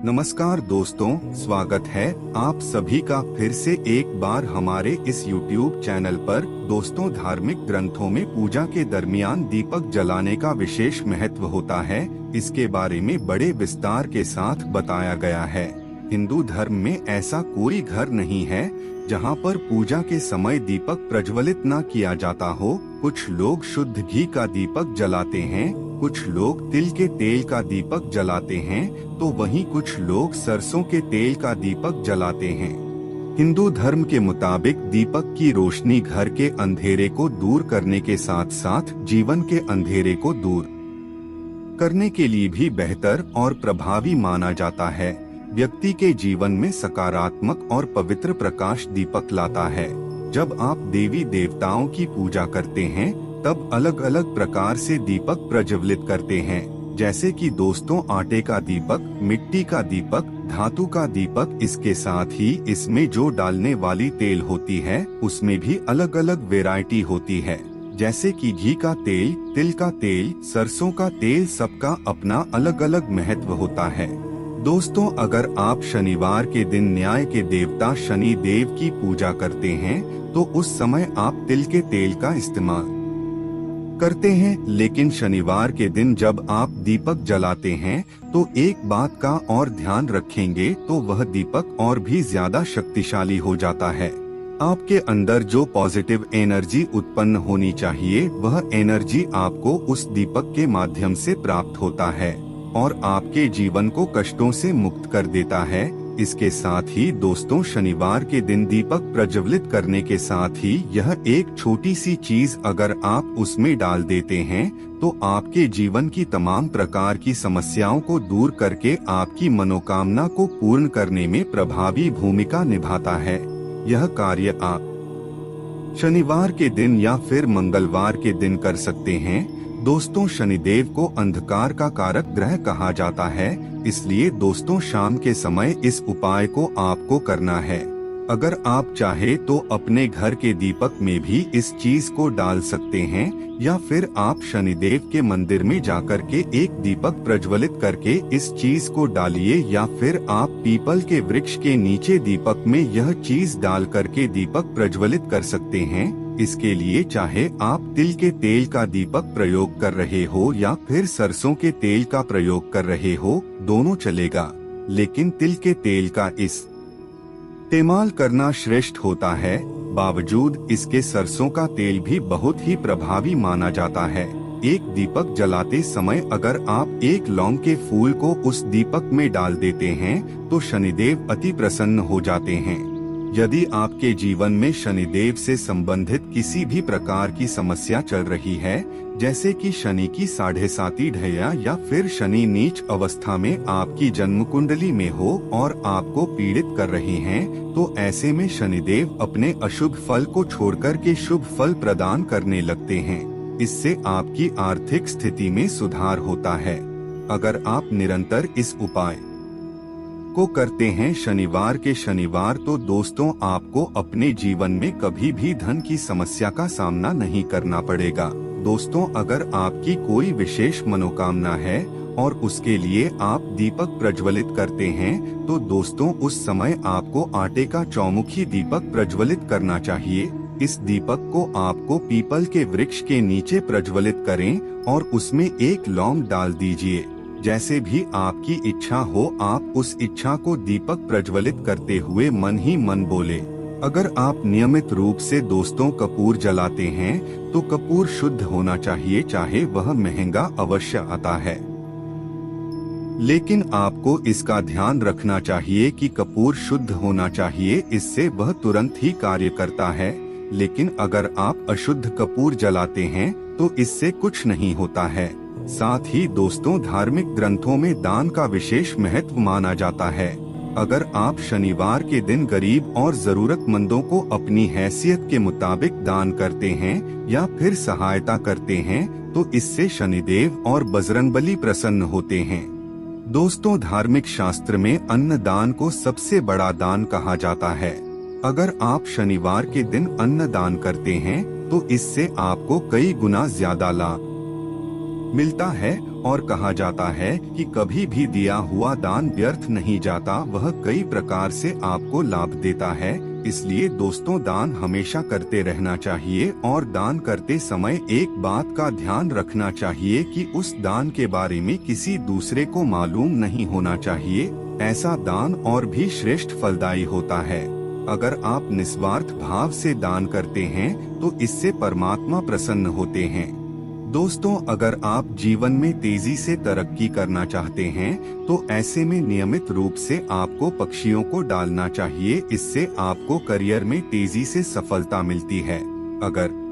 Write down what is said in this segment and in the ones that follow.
नमस्कार दोस्तों, स्वागत है आप सभी का फिर से एक बार हमारे इस YouTube चैनल पर। दोस्तों, धार्मिक ग्रंथों में पूजा के दरमियान दीपक जलाने का विशेष महत्व होता है। इसके बारे में बड़े विस्तार के साथ बताया गया है। हिंदू धर्म में ऐसा कोई घर नहीं है जहां पर पूजा के समय दीपक प्रज्वलित न किया जाता हो। कुछ लोग शुद्ध घी का दीपक जलाते हैं, कुछ लोग तिल के तेल का दीपक जलाते हैं, तो वहीं कुछ लोग सरसों के तेल का दीपक जलाते हैं। हिंदू धर्म के मुताबिक दीपक की रोशनी घर के अंधेरे को दूर करने के साथ साथ जीवन के अंधेरे को दूर करने के लिए भी बेहतर और प्रभावी माना जाता है। व्यक्ति के जीवन में सकारात्मक और पवित्र प्रकाश दीपक लाता है। जब आप देवी देवताओं की पूजा करते हैं तब अलग अलग प्रकार से दीपक प्रज्वलित करते हैं, जैसे कि दोस्तों आटे का दीपक, मिट्टी का दीपक, धातु का दीपक। इसके साथ ही इसमें जो डालने वाली तेल होती है उसमें भी अलग अलग वैरायटी होती है, जैसे कि घी का तेल, तिल का तेल, सरसों का तेल। सबका अपना अलग अलग महत्व होता है। दोस्तों, अगर आप शनिवार के दिन न्याय के देवता शनि देव की पूजा करते हैं तो उस समय आप तिल के तेल का इस्तेमाल करते हैं, लेकिन शनिवार के दिन जब आप दीपक जलाते हैं तो एक बात का और ध्यान रखेंगे तो वह दीपक और भी ज्यादा शक्तिशाली हो जाता है। आपके अंदर जो पॉजिटिव एनर्जी उत्पन्न होनी चाहिए वह एनर्जी आपको उस दीपक के माध्यम से प्राप्त होता है और आपके जीवन को कष्टों से मुक्त कर देता है। इसके साथ ही दोस्तों, शनिवार के दिन दीपक प्रज्वलित करने के साथ ही यह एक छोटी सी चीज अगर आप उसमें डाल देते हैं तो आपके जीवन की तमाम प्रकार की समस्याओं को दूर करके आपकी मनोकामना को पूर्ण करने में प्रभावी भूमिका निभाता है। यह कार्य आप शनिवार के दिन या फिर मंगलवार के दिन कर सकते हैं। दोस्तों, शनिदेव को अंधकार का कारक ग्रह कहा जाता है, इसलिए दोस्तों शाम के समय इस उपाय को आपको करना है। अगर आप चाहे तो अपने घर के दीपक में भी इस चीज को डाल सकते हैं, या फिर आप शनिदेव के मंदिर में जाकर के एक दीपक प्रज्वलित करके इस चीज को डालिए, या फिर आप पीपल के वृक्ष के नीचे दीपक में यह चीज डाल करके दीपक प्रज्वलित कर सकते हैं। इसके लिए चाहे आप तिल के तेल का दीपक प्रयोग कर रहे हो या फिर सरसों के तेल का प्रयोग कर रहे हो, दोनों चलेगा, लेकिन तिल के तेल का इस्तेमाल करना श्रेष्ठ होता है। बावजूद इसके सरसों का तेल भी बहुत ही प्रभावी माना जाता है। एक दीपक जलाते समय अगर आप एक लौंग के फूल को उस दीपक में डाल देते हैं तो शनिदेव अति प्रसन्न हो जाते हैं। यदि आपके जीवन में शनिदेव से संबंधित किसी भी प्रकार की समस्या चल रही है, जैसे कि शनि की 7.5 ढैया या फिर शनि नीच अवस्था में आपकी जन्म कुंडली में हो और आपको पीड़ित कर रहे हैं, तो ऐसे में शनिदेव अपने अशुभ फल को छोड़कर के शुभ फल प्रदान करने लगते हैं। इससे आपकी आर्थिक स्थिति में सुधार होता है। अगर आप निरंतर इस उपाय को करते हैं शनिवार के शनिवार, तो दोस्तों आपको अपने जीवन में कभी भी धन की समस्या का सामना नहीं करना पड़ेगा। दोस्तों, अगर आपकी कोई विशेष मनोकामना है और उसके लिए आप दीपक प्रज्वलित करते हैं तो दोस्तों उस समय आपको आटे का चौमुखी दीपक प्रज्वलित करना चाहिए। इस दीपक को आपको पीपल के वृक्ष के नीचे प्रज्वलित करें और उसमें एक लौंग डाल दीजिए। जैसे भी आपकी इच्छा हो आप उस इच्छा को दीपक प्रज्वलित करते हुए मन ही मन बोले। अगर आप नियमित रूप से दोस्तों कपूर जलाते हैं तो कपूर शुद्ध होना चाहिए, चाहे वह महंगा अवश्य आता है, लेकिन आपको इसका ध्यान रखना चाहिए कि कपूर शुद्ध होना चाहिए, इससे वह तुरंत ही कार्य करता है। लेकिन अगर आप अशुद्ध कपूर जलाते हैं तो इससे कुछ नहीं होता है। साथ ही दोस्तों, धार्मिक ग्रंथों में दान का विशेष महत्व माना जाता है। अगर आप शनिवार के दिन गरीब और जरूरतमंदों को अपनी हैसियत के मुताबिक दान करते हैं या फिर सहायता करते हैं तो इससे शनिदेव और बजरंगबली प्रसन्न होते हैं। दोस्तों, धार्मिक शास्त्र में अन्न दान को सबसे बड़ा दान कहा जाता है। अगर आप शनिवार के दिन अन्न दान करते हैं तो इससे आपको कई गुना ज्यादा लाभ मिलता है और कहा जाता है कि कभी भी दिया हुआ दान व्यर्थ नहीं जाता, वह कई प्रकार से आपको लाभ देता है। इसलिए दोस्तों, दान हमेशा करते रहना चाहिए और दान करते समय एक बात का ध्यान रखना चाहिए कि उस दान के बारे में किसी दूसरे को मालूम नहीं होना चाहिए। ऐसा दान और भी श्रेष्ठ फलदायी होता है। अगर आप निस्वार्थ भाव से दान करते हैं तो इससे परमात्मा प्रसन्न होते हैं। दोस्तों, अगर आप जीवन में तेजी से तरक्की करना चाहते हैं तो ऐसे में नियमित रूप से आपको पक्षियों को डालना चाहिए। इससे आपको करियर में तेजी से सफलता मिलती है। अगर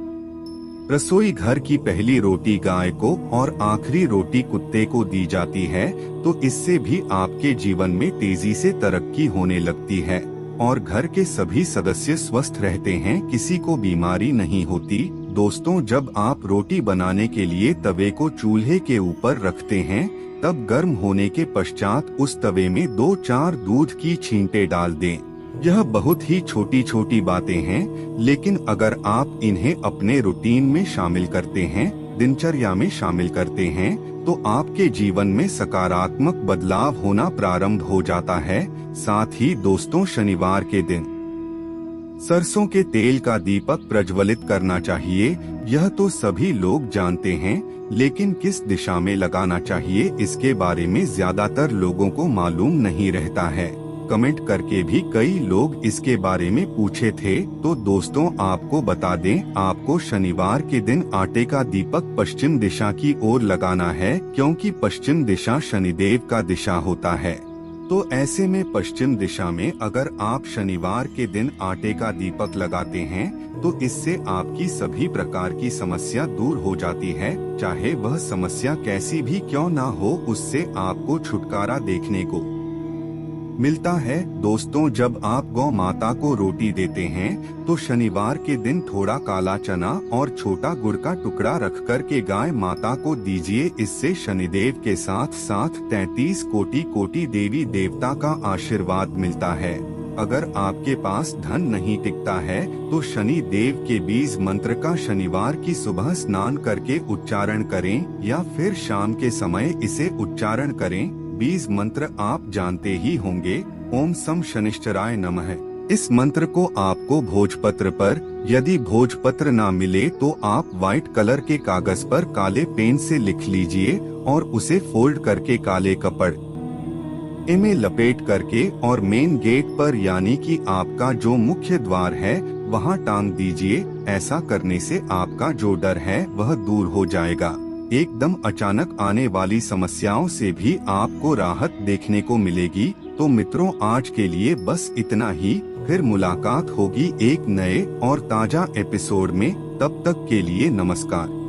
रसोई घर की पहली रोटी गाय को और आखिरी रोटी कुत्ते को दी जाती है तो इससे भी आपके जीवन में तेजी से तरक्की होने लगती है और घर के सभी सदस्य स्वस्थ रहते हैं, किसी को बीमारी नहीं होती। दोस्तों, जब आप रोटी बनाने के लिए तवे को चूल्हे के ऊपर रखते हैं तब गर्म होने के पश्चात उस तवे में 2-4 दूध की छींटे डाल दें। यह बहुत ही छोटी छोटी बातें हैं, लेकिन अगर आप इन्हें अपने रूटीन में शामिल करते हैं, दिनचर्या में शामिल करते हैं, तो आपके जीवन में सकारात्मक बदलाव होना प्रारंभ हो जाता है। साथ ही दोस्तों, शनिवार के दिन सरसों के तेल का दीपक प्रज्वलित करना चाहिए। यह तो सभी लोग जानते हैं, लेकिन किस दिशा में लगाना चाहिए इसके बारे में ज्यादातर लोगों को मालूम नहीं रहता है। कमेंट करके भी कई लोग इसके बारे में पूछे थे। तो दोस्तों, आपको बता दें, आपको शनिवार के दिन आटे का दीपक पश्चिम दिशा की ओर लगाना है, क्योंकि पश्चिम दिशा शनिदेव का दिशा होता है। तो ऐसे में पश्चिम दिशा में अगर आप शनिवार के दिन आटे का दीपक लगाते हैं तो इससे आपकी सभी प्रकार की समस्या दूर हो जाती है। चाहे वह समस्या कैसी भी क्यों ना हो, उससे आपको छुटकारा देखने को मिलता है। दोस्तों, जब आप गौ माता को रोटी देते हैं तो शनिवार के दिन थोड़ा काला चना और छोटा गुड़ का टुकड़ा रख कर के गाय माता को दीजिए। इससे शनिदेव के साथ साथ 33 कोटि देवी देवता का आशीर्वाद मिलता है। अगर आपके पास धन नहीं टिकता है तो शनि देव के बीज मंत्र का शनिवार की सुबह स्नान करके उच्चारण करें या फिर शाम के समय इसे उच्चारण करें। बीज मंत्र आप जानते ही होंगे, ओम सम शनिश्चराय नमः। इस मंत्र को आपको भोजपत्र पर, यदि भोजपत्र ना मिले तो आप व्हाइट कलर के कागज पर काले पेन से लिख लीजिए और उसे फोल्ड करके काले कपड़े में लपेट करके और मेन गेट पर, यानी कि आपका जो मुख्य द्वार है, वहां टांग दीजिए। ऐसा करने से आपका जो डर है वह दूर हो जाएगा। एकदम अचानक आने वाली समस्याओं से भी आपको राहत देखने को मिलेगी। तो मित्रों, आज के लिए बस इतना ही। फिर मुलाकात होगी एक नए और ताजा एपिसोड में। तब तक के लिए नमस्कार।